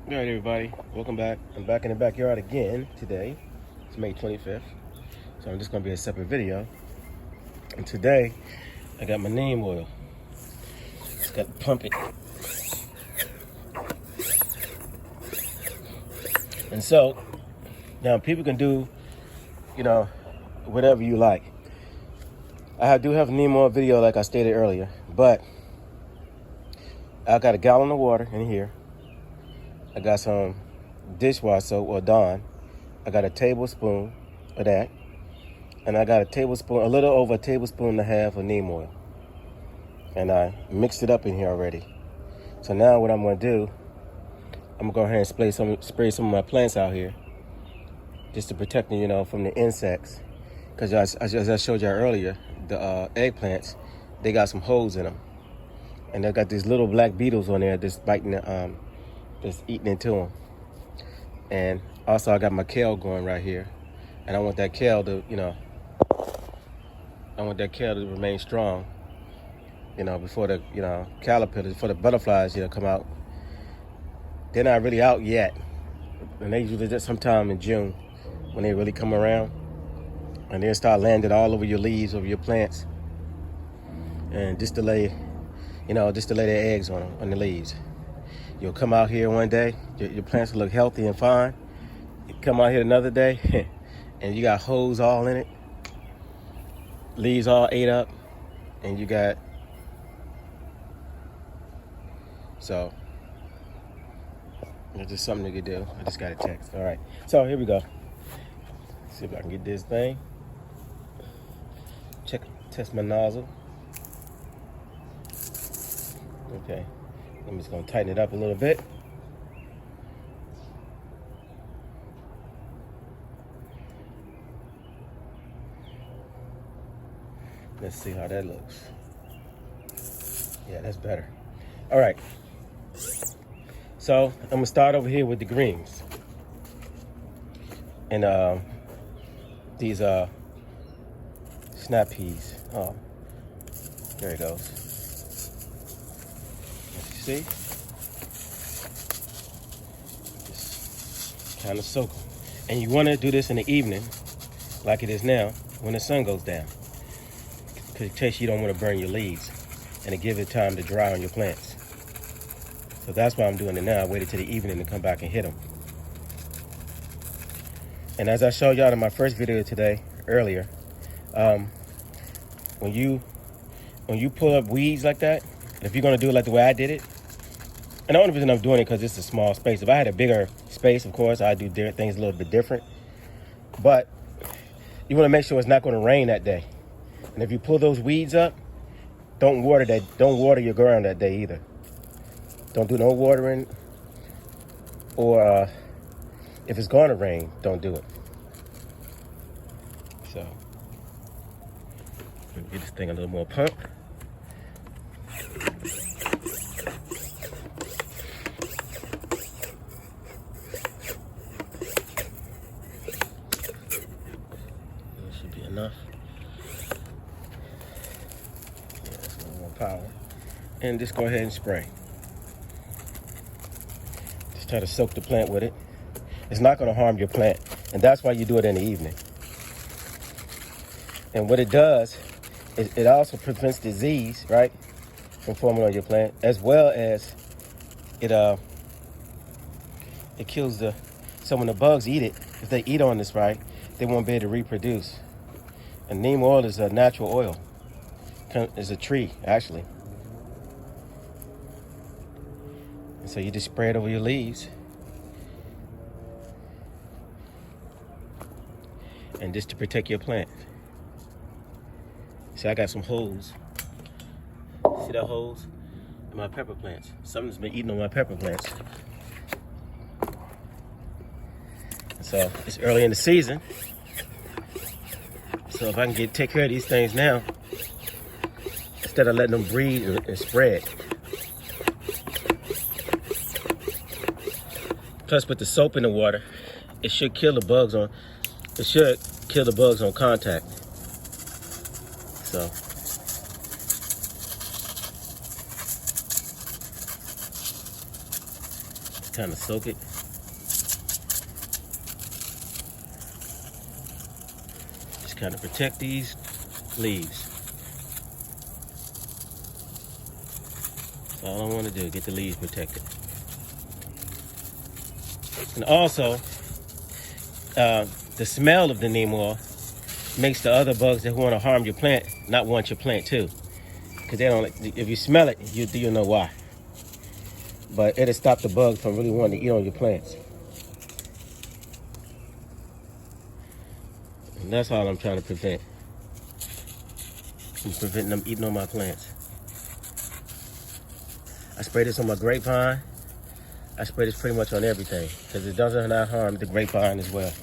All right, everybody, welcome back. I'm back in the backyard again today. It's May 25th, so I'm just gonna be a separate video. And today, I got my neem oil. Just got to pump it. And so, now people can do, whatever you like. I do have a neem oil video like I stated earlier, but I got a gallon of water in here. I got some dishwash soap or Dawn. I got a tablespoon of that. And I got a little over a tablespoon and a half of neem oil. And I mixed it up in here already. So now what I'm gonna do, I'm gonna go ahead and spray some of my plants out here just to protect them, from the insects. Because as I showed you earlier, the eggplants, they got some holes in them. And they got these little black beetles on there just biting just eating into them. And also I got my kale going right here. And I want that kale to, remain strong, before the, caterpillars, before the butterflies, come out. They're not really out yet. And they usually just sometime in June when they really come around. And they'll start landing all over your leaves, over your plants. And just to lay their eggs on the leaves. You'll come out here one day, your plants will look healthy and fine. You come out here another day, and you got holes all in it, leaves all ate up, and you got, so, it's just something you could do. I just got a text. All right, so here we go. Let's see if I can get this thing. Test my nozzle. Okay. I'm just going to tighten it up a little bit. Let's see how that looks. Yeah, that's better. All right. So I'm going to start over here with the greens. And these snap peas. Oh, there it goes. See? Just kind of soak them. And you want to do this in the evening, like it is now, when the sun goes down. Because in case you don't want to burn your leaves. And to give it time to dry on your plants. So that's why I'm doing it now. I waited till the evening to come back and hit them. And as I showed y'all in my first video today, earlier, when you pull up weeds like that, if you're going to do it like the way I did it, and the only reason I'm doing it because it's a small space. If I had a bigger space, of course, I'd do things a little bit different. But you want to make sure it's not going to rain that day. And if you pull those weeds up, don't water your ground that day either. Don't do no watering. Or if it's going to rain, don't do it. So, let me get this thing a little more pump. Enough. Yeah, that's a little more power. And just go ahead and spray. Just try to soak the plant with it. It's not going to harm your plant. And that's why you do it in the evening. And what it does is it also prevents disease, right, from forming on your plant, as well as it kills so when the bugs eat it, if they eat on this right, they won't be able to reproduce. And neem oil is a natural oil. It's a tree, actually. And so you just spray it over your leaves. And just to protect your plant. See, I got some holes. See that holes in my pepper plants? Something's been eating on my pepper plants. So it's early in the season. So if I can take care of these things now, instead of letting them breed and spread. Plus with the soap in the water, it should kill the bugs on contact. So Just kind of soak it. Just kind of protect these leaves. That's all I want to do, get the leaves protected. And also, the smell of the neem oil makes the other bugs that want to harm your plant not want your plant too. Because they don't, if you smell it, you'll know why. But it'll stop the bugs from really wanting to eat on your plants. And that's all I'm trying to prevent. I'm preventing them eating on my plants. I spray this on my grapevine. I spray this pretty much on everything because it doesn't not harm the grapevine as well.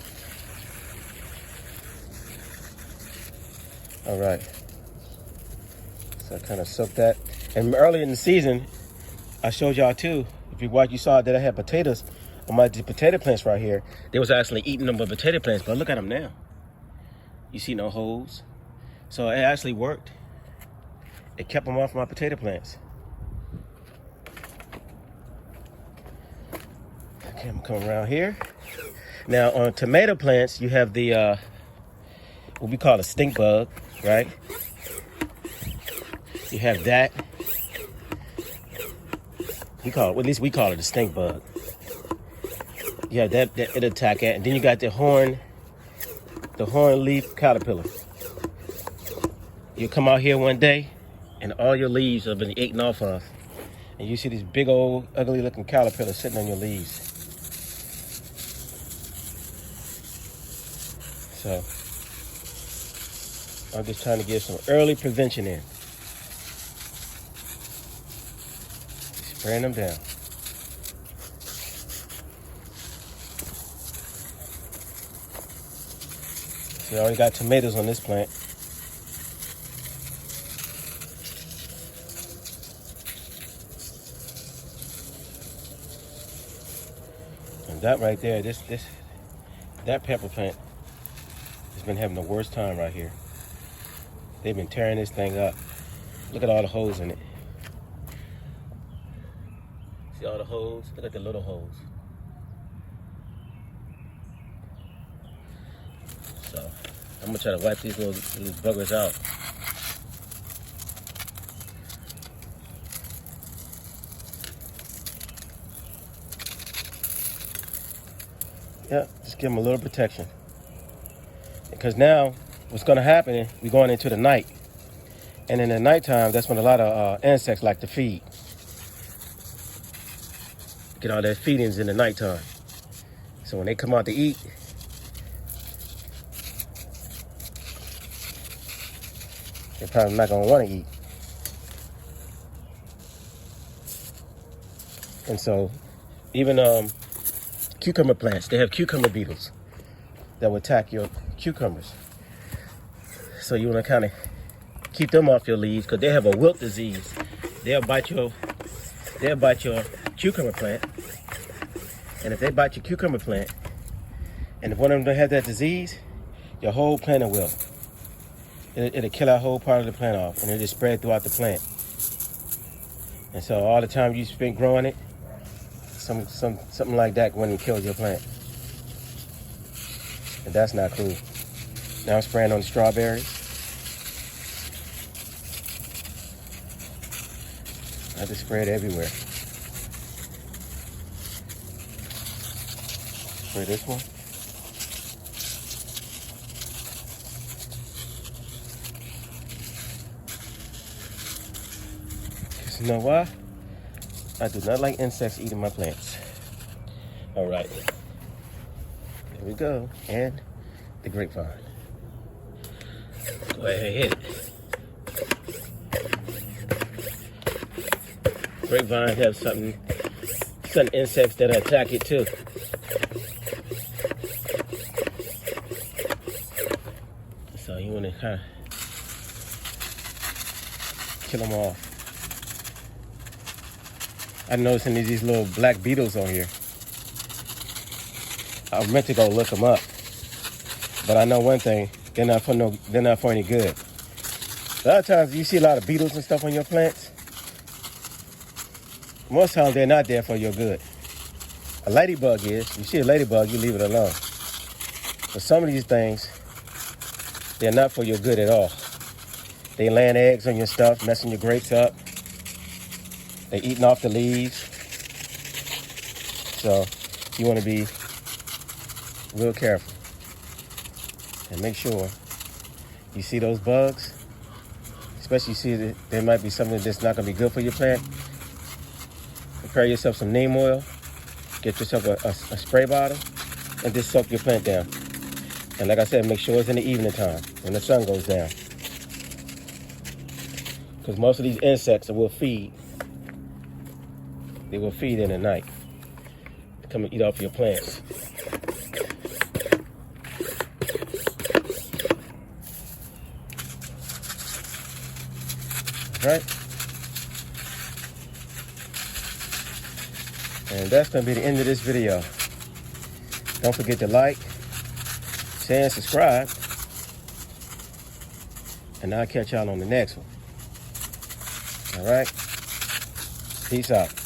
All right. So I kind of soak that. And early in the season, I showed y'all too. If you watch, you saw that I had potatoes on my potato plants right here. They was actually eating them with potato plants, but look at them now. You see no holes. So it actually worked. It kept them off my potato plants. Okay, I'm coming around here. Now on tomato plants, you have the what we call a stink bug, right? You have that. At least we call it a stink bug. You have that it'll attack it, and then you got the horn leaf caterpillar. You come out here one day, and all your leaves have been eaten off of, and you see these big old ugly looking caterpillars sitting on your leaves. So I'm just trying to get some early prevention in. Spraying them down. See, I already got tomatoes on this plant. And that right there, that pepper plant has been having the worst time right here. They've been tearing this thing up. Look at all the holes in it. See all the holes? Look at the little holes. So I'm gonna try to wipe these little buggers out. Yeah, just give them a little protection. Because now what's gonna happen is we're going into the night. And in the nighttime, that's when a lot of insects like to feed. Get all their feedings in the nighttime. So when they come out to eat, they're probably not gonna wanna eat. And so even cucumber plants, they have cucumber beetles that will attack your cucumbers. So you wanna kinda keep them off your leaves because they have a wilt disease. They'll bite your cucumber plant. And if they bite your cucumber plant, and if one of them have that disease, your whole plant will. It'll kill that whole part of the plant off, and it'll just spread throughout the plant. And so all the time you spent growing it, something like that went and killed your plant. And that's not cool. Now I'm spraying on the strawberries. I just spray it everywhere. Spray this one. Because you know why? I do not like insects eating my plants. All right. There we go. And the grapevine. Go ahead and hit it. Grapevine have some insects that attack it too. So you want to kind of kill them off. I'm noticing these little black beetles on here. I meant to go look them up, but I know one thing: they're not for any good. A lot of times you see a lot of beetles and stuff on your plants. Most times they're not there for your good. A ladybug is. You see a ladybug, you leave it alone. But some of these things, they're not for your good at all. They laying eggs on your stuff, messing your grapes up. They eating off the leaves. So you want to be real careful. And make sure you see those bugs, especially you see that there might be something that's not going to be good for your plant. Prepare yourself some neem oil. Get yourself a spray bottle and just soak your plant down. And like I said, make sure it's in the evening time when the sun goes down. Because most of these insects will feed. They will feed in the night. Come and eat off your plants. Right? And that's going to be the end of this video. Don't forget to like, share, and subscribe. And I'll catch y'all on the next one. All right? Peace out.